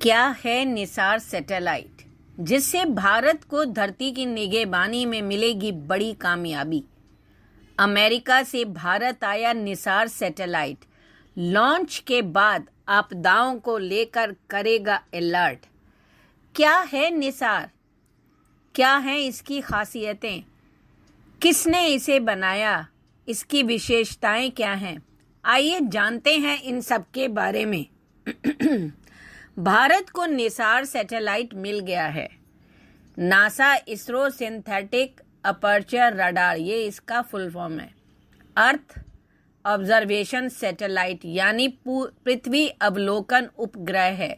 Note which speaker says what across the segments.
Speaker 1: क्या है निसार सैटेलाइट, जिससे भारत को धरती की निगहबानी में मिलेगी बड़ी कामयाबी। अमेरिका से भारत आया निसार सैटेलाइट लॉन्च के बाद आपदाओं को लेकर करेगा अलर्ट। क्या है निसार, क्या हैं इसकी खासियतें, किसने इसे बनाया, इसकी विशेषताएं क्या हैं, आइए जानते हैं इन सब के बारे में। भारत को निसार सैटेलाइट मिल गया है। NASA ISRO synthetic aperture radar, ये इसका फुल फॉर्म है। अर्थ ऑब्जर्वेशन सैटेलाइट यानी पृथ्वी अवलोकन उपग्रह है,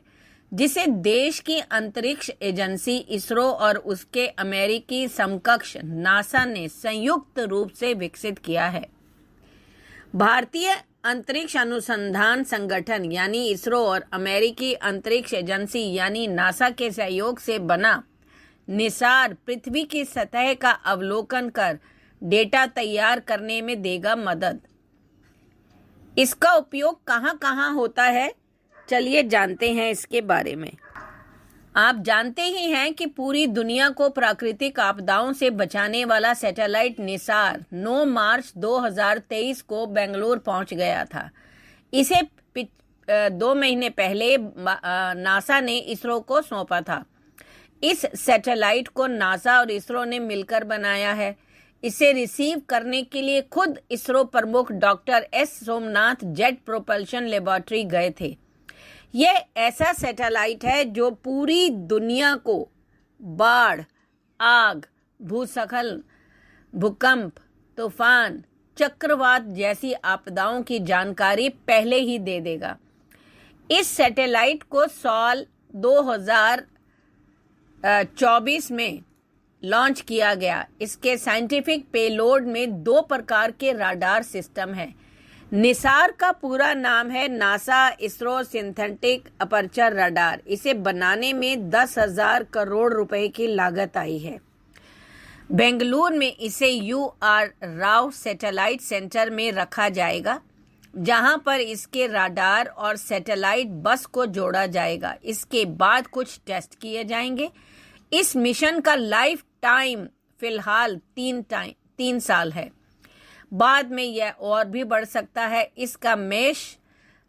Speaker 1: जिसे देश की अंतरिक्ष एजेंसी इसरो और उसके अमेरिकी समकक्ष नासा ने संयुक्त रूप से विकसित किया है। भारतीय अंतरिक्ष अनुसंधान संगठन यानी इसरो और अमेरिकी अंतरिक्ष एजेंसी यानी नासा के सहयोग से बना निसार पृथ्वी की सतह का अवलोकन कर डेटा तैयार करने में देगा मदद। इसका उपयोग कहाँ-कहाँ होता है, चलिए जानते हैं इसके बारे में। आप जानते ही हैं कि पूरी दुनिया को प्राकृतिक आपदाओं से बचाने वाला सैटेलाइट निसार 9 मार्च 2023 को बेंगलुरु पहुंच गया था। इसे 2 महीने पहले नासा ने इसरो को सौंपा था। इस सैटेलाइट को नासा और इसरो ने मिलकर बनाया है। इसे रिसीव करने के लिए खुद इसरो प्रमुख doctor S Somnath jet propulsion laboratory गए थे। यह ऐसा सैटेलाइट है जो पूरी दुनिया को बाढ़, आग, भूस्खलन, भूकंप, तूफान, चक्रवात जैसी आपदाओं की जानकारी पहले ही दे देगा। इस सैटेलाइट को साल 2024 में लॉन्च किया गया। इसके साइंटिफिक पेलोड में 2 प्रकार के राडार सिस्टम हैं। निसार का पूरा नाम है NASA ISRO synthetic aperture radar. इसे बनाने में 10,000 करोड़ रुपए की लागत आई है। बेंगलुरु में इसे UR राव सैटेलाइट सेंटर में रखा जाएगा, जहां पर इसके राडार और सैटेलाइट बस को जोड़ा जाएगा। इसके बाद कुछ टेस्ट किए जाएंगे। इस मिशन का लाइफ टाइम फिलहाल 3 साल है। बाद में यह और भी बढ़ सकता है। इसका मेश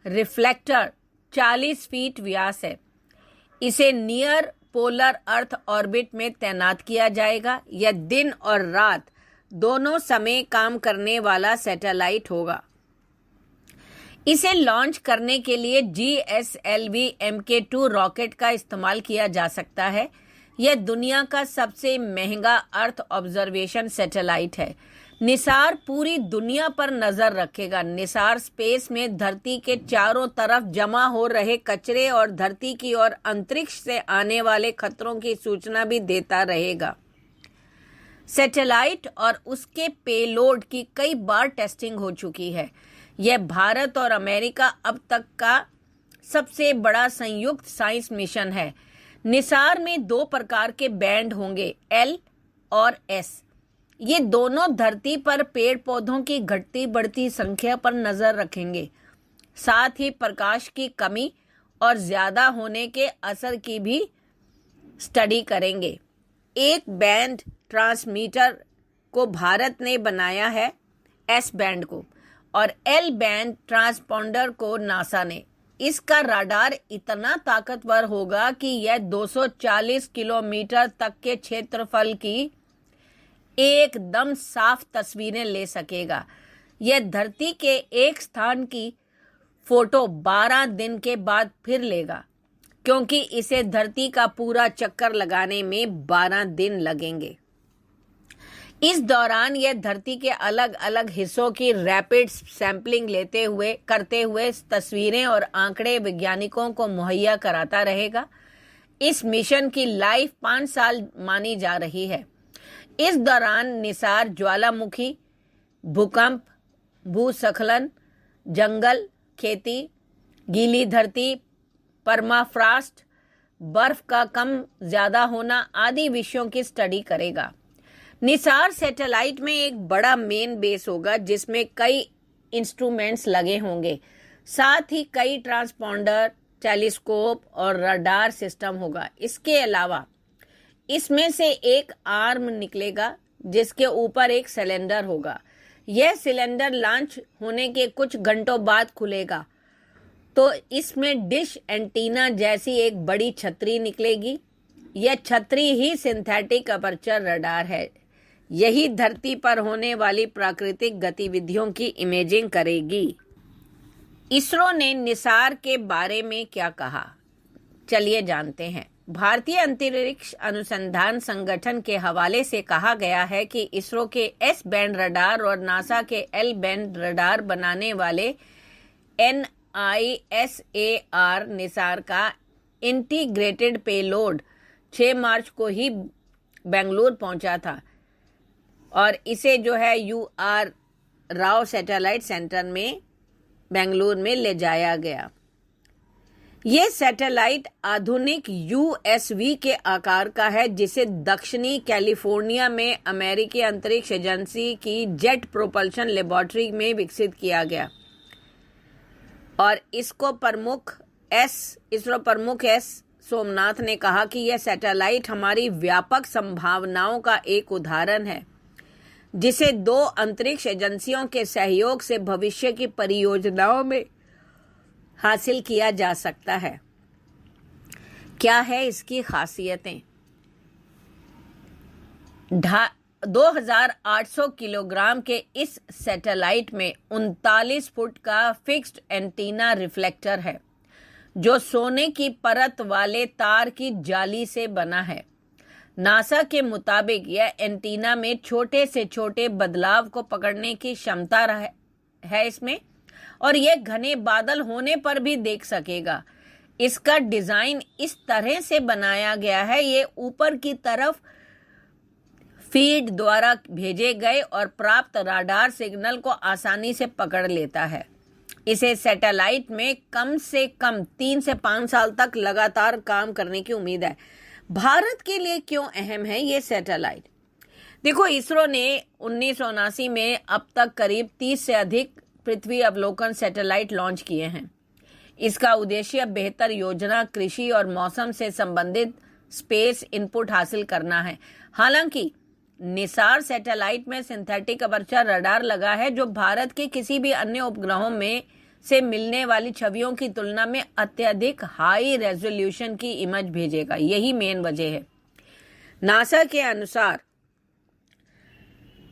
Speaker 1: रिफ्लेक्टर 40 फीट व्यास है। इसे नियर पोलर अर्थ ऑर्बिट में तैनात किया जाएगा। यह दिन और रात दोनों समय काम करने वाला सैटेलाइट होगा। इसे लॉन्च करने के लिए GSLV Mk2 रॉकेट का इस्तेमाल किया जा सकता है। यह दुनिया का सबसे महंगा अर्थ ऑब्जर्वेशन सैटेलाइट है। निसार पूरी दुनिया पर नजर रखेगा। निसार स्पेस में धरती के चारों तरफ जमा हो रहे कचरे और धरती की और अंतरिक्ष से आने वाले खतरों की सूचना भी देता रहेगा। सैटेलाइट और उसके पेलोड की कई बार टेस्टिंग हो चुकी है। यह भारत और अमेरिका अब तक का सबसे बड़ा संयुक्त साइंस मिशन है। निसार में 2 प्रकार के बैंड होंगे, L और S। ये दोनों धरती पर पेड़ पौधों की घटती बढ़ती संख्या पर नजर रखेंगे, साथ ही प्रकाश की कमी और ज्यादा होने के असर की भी स्टडी करेंगे। एक बैंड ट्रांसमीटर को भारत ने बनाया है, S बैंड को, और L बैंड ट्रांसपोंडर को नासा ने। इसका राडार इतना ताकतवर होगा कि यह 240 किलोमीटर तक के क्षेत्रफल की एकदम साफ तस्वीरें ले सकेगा। यह धरती के एक स्थान की फोटो 12 दिन के बाद फिर लेगा, क्योंकि इसे धरती का पूरा चक्कर लगाने में 12 दिन लगेंगे। इस दौरान यह धरती के अलग अलग हिस्सों की रैपिड सैंपलिंग करते हुए तस्वीरें और आंकड़े वैज्ञानिकों को मुहैया कराता रहेगा। इस मिशन की लाइफ 5 साल मानी जा रही है। इस दौरान निसार ज्वालामुखी, भूकंप, भूस्खलन, जंगल, खेती, गीली धरती, परमाफ्रॉस्ट, बर्फ का कम ज्यादा होना आदि विषयों की स्टडी करेगा। निसार सैटेलाइट में एक बड़ा मेन बेस होगा, जिसमें कई इंस्ट्रूमेंट्स लगे होंगे। साथ ही कई ट्रांसपॉन्डर, टेलीस्कोप और रडार सिस्टम होगा। इसके अलावा इसमें से एक आर्म निकलेगा जिसके ऊपर एक सिलेंडर होगा। यह सिलेंडर लॉन्च होने के कुछ घंटों बाद खुलेगा तो इसमें डिश एंटीना जैसी एक बड़ी छतरी निकलेगी। यह छतरी ही सिंथेटिक अपर्चर रडार है। यही धरती पर होने वाली प्राकृतिक गतिविधियों की इमेजिंग करेगी। इसरो ने निसार के बारे में क्या कहा, चलिए जानते हैं। भारतीय अंतरिक्ष अनुसंधान संगठन के हवाले से कहा गया है कि इसरो के एस बैंड रडार और नासा के एल बैंड रडार बनाने वाले NISAR निसार का इंटीग्रेटेड पेलोड 6 मार्च को ही बेंगलुरु पहुंचा था और इसे जो है UR राव सैटेलाइट सेंटर में बेंगलुरु में ले जाया गया। ये सैटेलाइट आधुनिक USV के आकार का है जिसे दक्षिणी कैलिफोर्निया में अमेरिकी अंतरिक्ष एजेंसी की जेट प्रोपल्शन लेबोरेटरी में विकसित किया गया और इसरो प्रमुख एस सोमनाथ ने कहा कि यह सैटेलाइट हमारी व्यापक संभावनाओं का एक उदाहरण है जिसे 2 अंतरिक्ष एजेंसियों के सहयोग से भविष्य की परियोजनाओं में हासिल किया जा सकता है। क्या है इसकी खासियतें? 2800 किलोग्राम के इस सैटेलाइट में 39 फुट का फिक्स्ड एंटीना रिफ्लेक्टर है जो सोने की परत वाले तार की जाली से बना है। नासा के मुताबिक यह एंटीना में छोटे से छोटे बदलाव को पकड़ने की क्षमता है इसमें और यह घने बादल होने पर भी देख सकेगा। इसका डिजाइन इस तरह से बनाया गया है, ये ऊपर की तरफ फीड द्वारा भेजे गए और प्राप्त राडार सिग्नल को आसानी से पकड़ लेता है। इसे सैटेलाइट में कम से कम 3 से 5 साल तक लगातार काम करने की उम्मीद है। भारत के लिए क्यों अहम है ये सैटेलाइट? देखो, इसरो ने 1979 में अब तक करीब 30 से अधिक पृथ्वी अवलोकन सैटेलाइट लॉन्च किए हैं। इसका उद्देश्य बेहतर योजना, कृषि और मौसम से संबंधित स्पेस इनपुट हासिल करना है। हालांकि निसार सैटेलाइट में सिंथेटिक अपर्चर रडार लगा है जो भारत के किसी भी अन्य उपग्रहों में से मिलने वाली छवियों की तुलना में अत्यधिक हाई रेजोल्यूशन की इमेज भेजेगा। यही मेन वजह है। नासा के अनुसार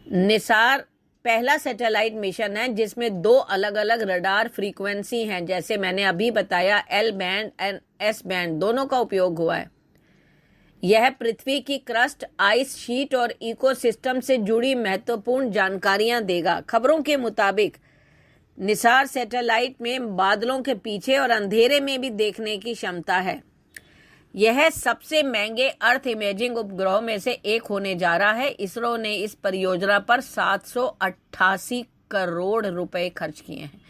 Speaker 1: निसार पहला सैटेलाइट मिशन है जिसमें 2 अलग अलग रडार फ्रीक्वेंसी हैं, जैसे मैंने अभी बताया L band and S band दोनों का उपयोग हुआ है। यह पृथ्वी की क्रस्ट, आइस शीट और इकोसिस्टम से जुड़ी महत्वपूर्ण जानकारियां देगा। खबरों के मुताबिक निसार सैटेलाइट में बादलों के पीछे और अंधेरे में भी देखने की क्षमता है। यह सबसे महंगे अर्थ इमेजिंग उपग्रहों में से एक होने जा रहा है। इसरो ने इस परियोजना पर 788 करोड़ रुपए खर्च किए हैं,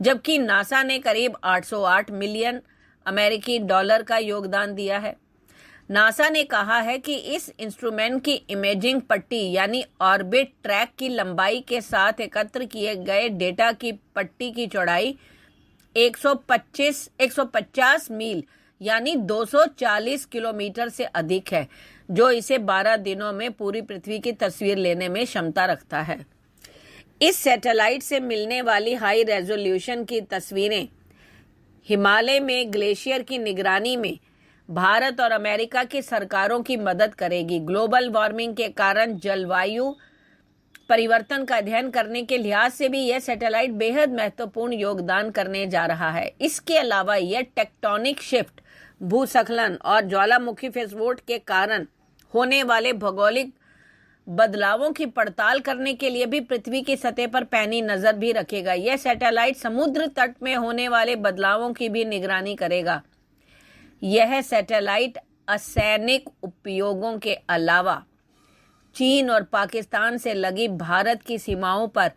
Speaker 1: जबकि नासा ने करीब 808 मिलियन अमेरिकी डॉलर का योगदान दिया है। नासा ने कहा है कि इस इंस्ट्रूमेंट की इमेजिंग पट्टी यानी ऑर्बिट ट्रैक की लंबाई के साथ एकत्र किए गए डेटा की पट्टी की चौड़ाई 150 मील यानी 240 किलोमीटर से अधिक है, जो इसे 12 दिनों में पूरी पृथ्वी की तस्वीर लेने में क्षमता रखता है। इस सैटेलाइट से मिलने वाली हाई रेजोल्यूशन की तस्वीरें हिमालय में ग्लेशियर की निगरानी में भारत और अमेरिका की सरकारों की मदद करेगी। ग्लोबल वार्मिंग के कारण जलवायु परिवर्तन का अध्ययन करने के लिहाज से भी यह सैटेलाइट बेहद महत्वपूर्ण योगदान करने जा रहा है। इसके अलावा यह टेक्टोनिक शिफ्ट, भूस्खलन और ज्वालामुखी विस्फोट के कारण होने वाले भौगोलिक बदलावों की पड़ताल करने के लिए भी पृथ्वी की सतह पर पैनी नजर भी रखेगा। यह सैटेलाइट समुद्र तट में होने वाले बदलावों की भी निगरानी करेगा। यह सैटेलाइट असैनिक उपयोगों के अलावा चीन और पाकिस्तान से लगी भारत की सीमाओं पर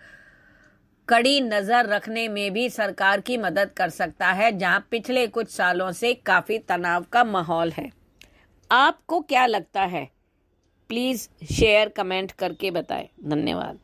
Speaker 1: कड़ी नजर रखने में भी सरकार की मदद कर सकता है, जहां पिछले कुछ सालों से काफी तनाव का माहौल है। आपको क्या लगता है? प्लीज शेयर, कमेंट करके बताएं। धन्यवाद।